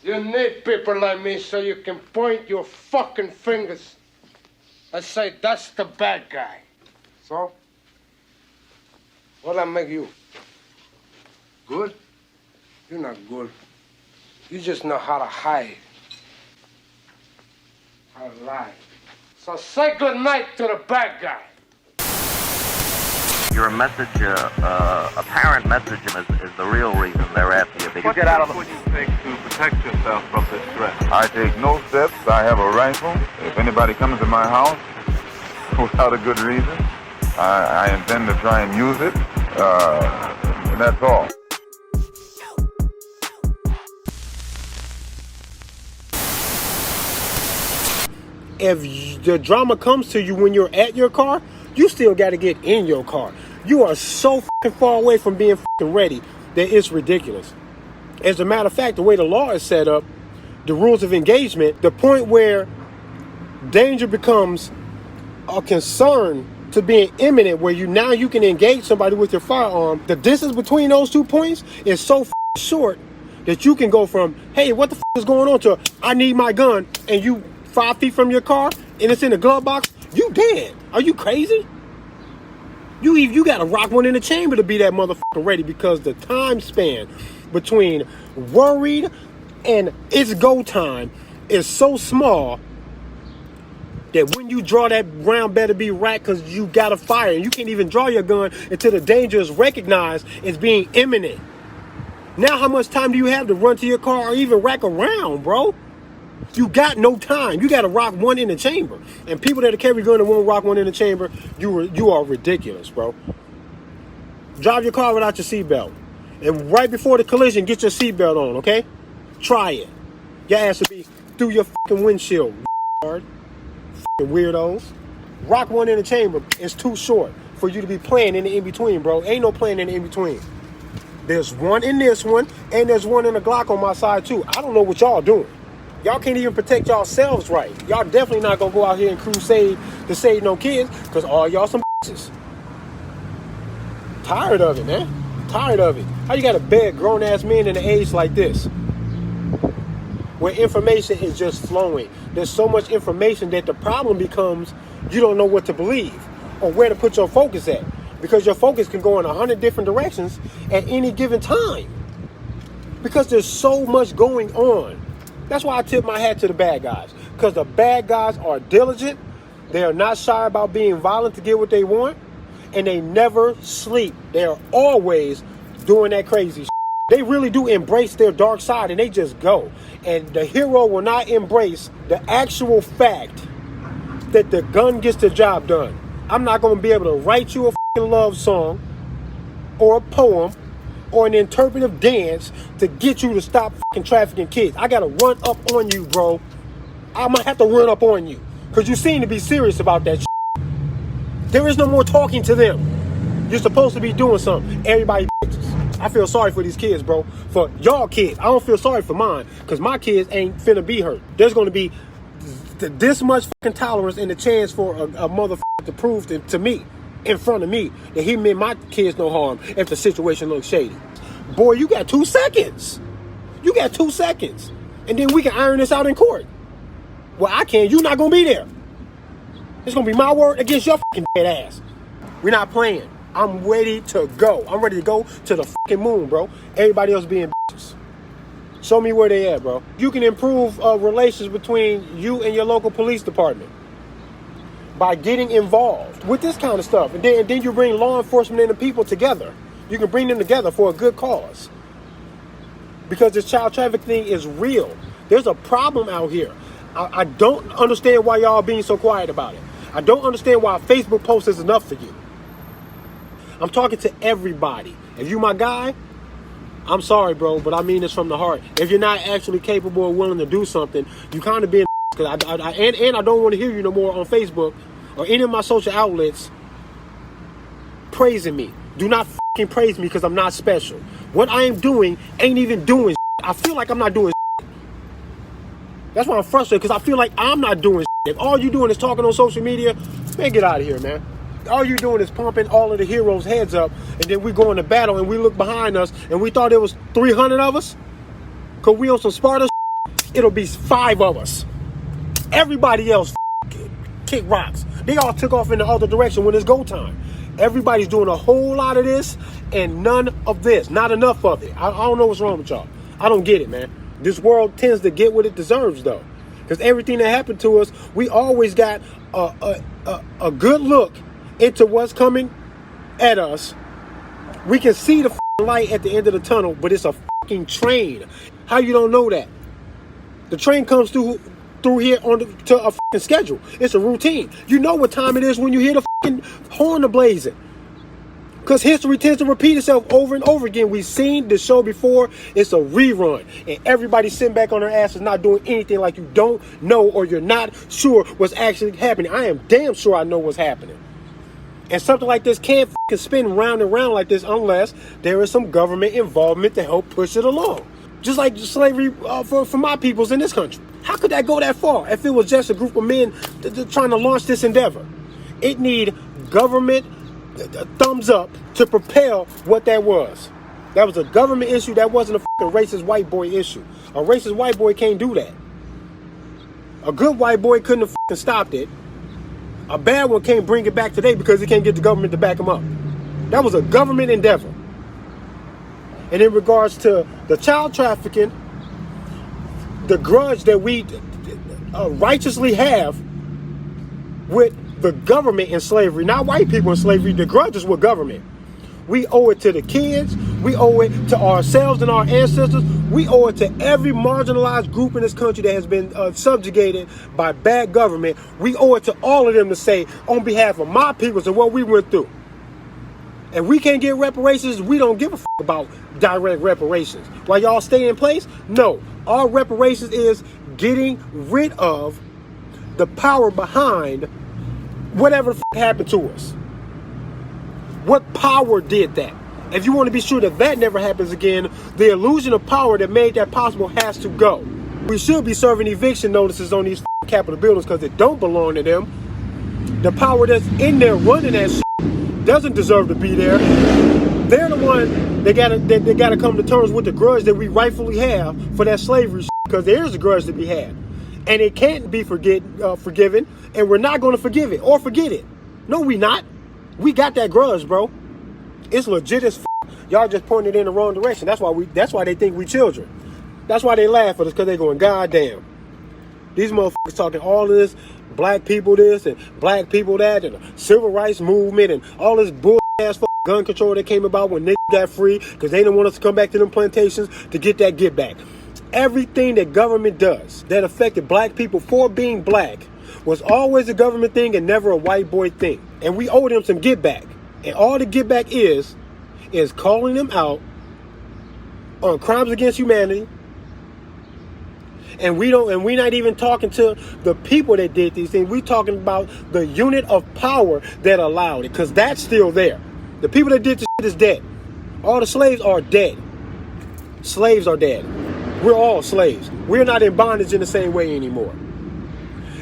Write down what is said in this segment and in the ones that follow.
You need people like me so you can point your fucking fingers and say, that's the bad guy. So? What'll I make you? Good? You're not good. You just know how to hide. How to lie. So say good night to the bad guy. Your message, apparent messaging is the real reason they're after you. What steps would you take to protect yourself from this threat? I take no steps. I have a rifle. If anybody comes to my house without a good reason, I intend to try and use it. And that's all. If the drama comes to you when you're at your car, you still got to get in your car. You are so fucking far away from being fucking ready that it's ridiculous. As a matter of fact, the way the law is set up, the rules of engagement, the point where danger becomes a concern to being imminent, where you can engage somebody with your firearm, the distance between those 2 points is so short that you can go from, hey, what the is going on, to I need my gun, and you 5 feet from your car and it's in the glove box, you dead. Are you crazy? You got to rock one in the chamber to be that motherfucker ready, because the time span between worried and it's go time is so small that when you draw that round better be right, because you got to fire, and you can't even draw your gun until the danger is recognized as being imminent. Now how much time do you have to run to your car or even rack around, bro? You got no time. You got to rock one in the chamber. And people that carry a gun and won't rock one in the chamber, you are ridiculous, bro. Drive your car without your seatbelt. And right before the collision, get your seatbelt on, okay? Try it. Your ass will be through your fucking windshield, fucking weirdos. Rock one in the chamber. It's too short for you to be playing in the in-between, bro. Ain't no playing in the in-between. There's one in this one, and there's one in the Glock on my side, too. I don't know what y'all doing. Y'all can't even protect yourselves right. Y'all definitely not gonna go out here and crusade to save no kids, because all y'all some bitches. Tired of it, man. Tired of it. How you got to beg grown-ass men in the age like this, where information is just flowing? There's so much information that the problem becomes you don't know what to believe or where to put your focus at, because your focus can go in 100 different directions at any given time, because there's so much going on. That's why I tip my hat to the bad guys, because the bad guys are diligent. They are not shy about being violent to get what they want, and they never sleep. They are always doing that crazy shit. They really do embrace their dark side, and they just go. And the hero will not embrace the actual fact that the gun gets the job done. I'm not going to be able to write you a fucking love song or a poem or an interpretive dance to get you to stop fucking trafficking kids. I gotta run up on you, bro. I'm gonna have to run up on you, because you seem to be serious about that shit. There is no more talking to them. You're supposed to be doing something. Everybody bitches. I feel sorry for these kids, bro. For y'all kids. I don't feel sorry for mine, because my kids ain't finna be hurt. There's gonna be this much fucking tolerance and the chance for a motherfucker to prove to me, in front of me, that he meant my kids no harm if the situation looks shady. Boy, you got 2 seconds. You got 2 seconds. And then we can iron this out in court. Well, I can't. You're not going to be there. It's going to be my word against your fucking dead ass. We're not playing. I'm ready to go. I'm ready to go to the fucking moon, bro. Everybody else being bitches. Show me where they at, bro. You can improve relations between you and your local police department by getting involved with this kind of stuff. And then you bring law enforcement and the people together. You can bring them together for a good cause. Because this child trafficking thing is real. There's a problem out here. I don't understand why y'all being so quiet about it. I don't understand why a Facebook post is enough for you. I'm talking to everybody. If you my guy, I'm sorry, bro, but I mean this from the heart. If you're not actually capable or willing to do something, you kind of being, because I don't want to hear you no more on Facebook or any of my social outlets praising me. Do not fucking praise me, because I'm not special. What I am doing ain't even doing shit. I feel like I'm not doing shit. That's why I'm frustrated, because I feel like I'm not doing shit. If all you doing is talking on social media, man, get out of here, man. All you doing is pumping all of the heroes' heads up, and then we go into battle and we look behind us and we thought there was 300 of us, because we on some Sparta shit. it'll be 5 of us. Everybody else kick rocks. They all took off in the other direction when it's go time. Everybody's doing a whole lot of this and none of this. Not enough of it. I don't know what's wrong with y'all. I don't get it, man. This world tends to get what it deserves, though. Because everything that happened to us, we always got a good look into what's coming at us. We can see the light at the end of the tunnel, but it's a fucking train. How you don't know that? The train comes through here to a fucking schedule. It's a routine. You know what time it is when you hear the fucking horn blazing. Because history tends to repeat itself over and over again. We've seen the show before. It's a rerun. And everybody's sitting back on their asses not doing anything, like you don't know or you're not sure what's actually happening. I am damn sure I know what's happening. And something like this can't fucking spin round and round like this unless there is some government involvement to help push it along. Just like slavery for my peoples in this country. How could that go that far if it was just a group of men trying to launch this endeavor? It need government thumbs up to propel what that was. That was a government issue. That wasn't a fucking racist white boy issue. A racist white boy can't do that. A good white boy couldn't have fucking stopped it. A bad one can't bring it back today because he can't get the government to back him up. That was a government endeavor. And in regards to the child trafficking, the grudge that we righteously have with the government in slavery, not white people in slavery, the grudge is with government. We owe it to the kids. We owe it to ourselves and our ancestors. We owe it to every marginalized group in this country that has been subjugated by bad government. We owe it to all of them to say, on behalf of my peoples and what we went through. And we can't get reparations. We don't give a fuck about direct reparations. While y'all stay in place, no. Our reparations is getting rid of the power behind whatever the fuck happened to us. What power did that? If you want to be sure that that never happens again, the illusion of power that made that possible has to go. We should be serving eviction notices on these Capitol buildings because it don't belong to them. The power that's in there running that shit doesn't deserve to be there. They're the one they gotta come to terms with the grudge that we rightfully have for that slavery shit, because there is a grudge to be had. And it can't be forgiven, and we're not going to forgive it or forget it. No, we not. We got that grudge, bro. It's legit as y'all just pointed in the wrong direction. That's why they think we children. That's why they laugh at us, because they're going, God damn. These motherfuckers talking all of this, black people this and black people that, and the civil rights movement and all this bull ass gun control that came about when niggas got free because they didn't want us to come back to them plantations to get that get back. Everything that government does that affected black people for being black was always a government thing and never a white boy thing. And we owe them some get back. And all the get back is calling them out on crimes against humanity. And we're not even talking to the people that did these things. We're talking about the unit of power that allowed it, because that's still there. The people that did this shit is dead. All the slaves are dead. Slaves are dead. We're all slaves. We're not in bondage in the same way anymore.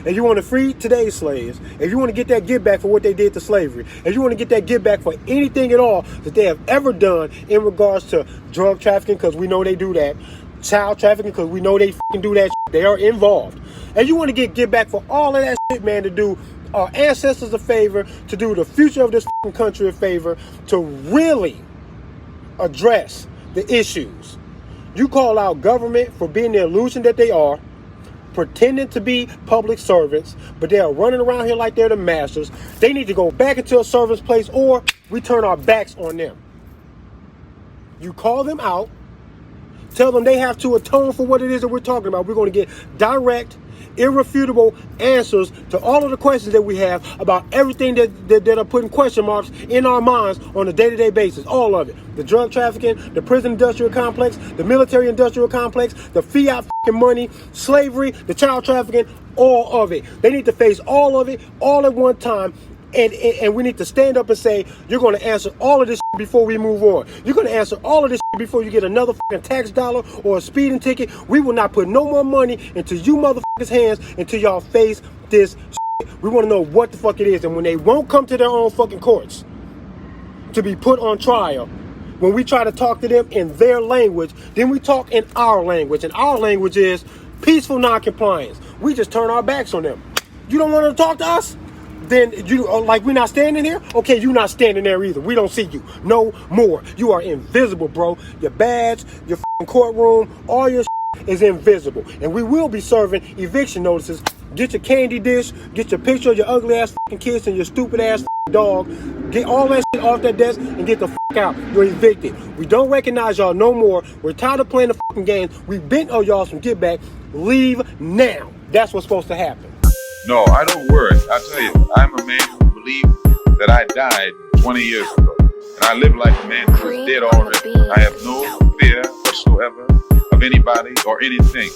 If you want to free today's slaves, if you want to get that get back for what they did to slavery, if you want to get that get back for anything at all that they have ever done in regards to drug trafficking, because we know they do that, child trafficking, because we know they fucking do that shit. They are involved. And you want to get back for all of that shit, man, to do our ancestors a favor, to do the future of this fucking country a favor, to really address the issues. You call out government for being the illusion that they are, pretending to be public servants, but they are running around here like they're the masters. They need to go back into a servant's place, or we turn our backs on them. You call them out, tell them they have to atone for what it is that we're talking about. We're going to get direct, irrefutable answers to all of the questions that we have about everything that are putting question marks in our minds on a day-to-day basis. All of it. The drug trafficking, the prison industrial complex, the military industrial complex, the fiat fucking money, slavery, the child trafficking, all of it. They need to face all of it all at one time. And we need to stand up and say, you're going to answer all of this shit before we move on. You're going to answer all of this shit before you get another fucking tax dollar or a speeding ticket. We will not put no more money into you motherfuckers' hands until y'all face this shit. We want to know what the fuck it is. And when they won't come to their own fucking courts to be put on trial, when we try to talk to them in their language, then we talk in our language. And our language is, Peaceful non-compliance. We just turn our backs on them. You don't want to talk to us? Then you like we're not standing here? Okay, you're not standing there either. We don't see you no more. You are invisible, bro. Your badge, your f***ing courtroom, all your is invisible. And we will be serving eviction notices. Get your candy dish, get your picture of your ugly ass f***ing kids and your stupid ass f***ing dog. Get all that shit off that desk and get the f*** out. You're evicted. We don't recognize y'all no more. We're tired of playing the f***ing games. We've been on y'all some get back. Leave now. That's what's supposed to happen. No, I don't worry. I tell you, I'm a man who believes that I died 20 years ago. And I live like a man who is dead already. I have no fear whatsoever of anybody or anything.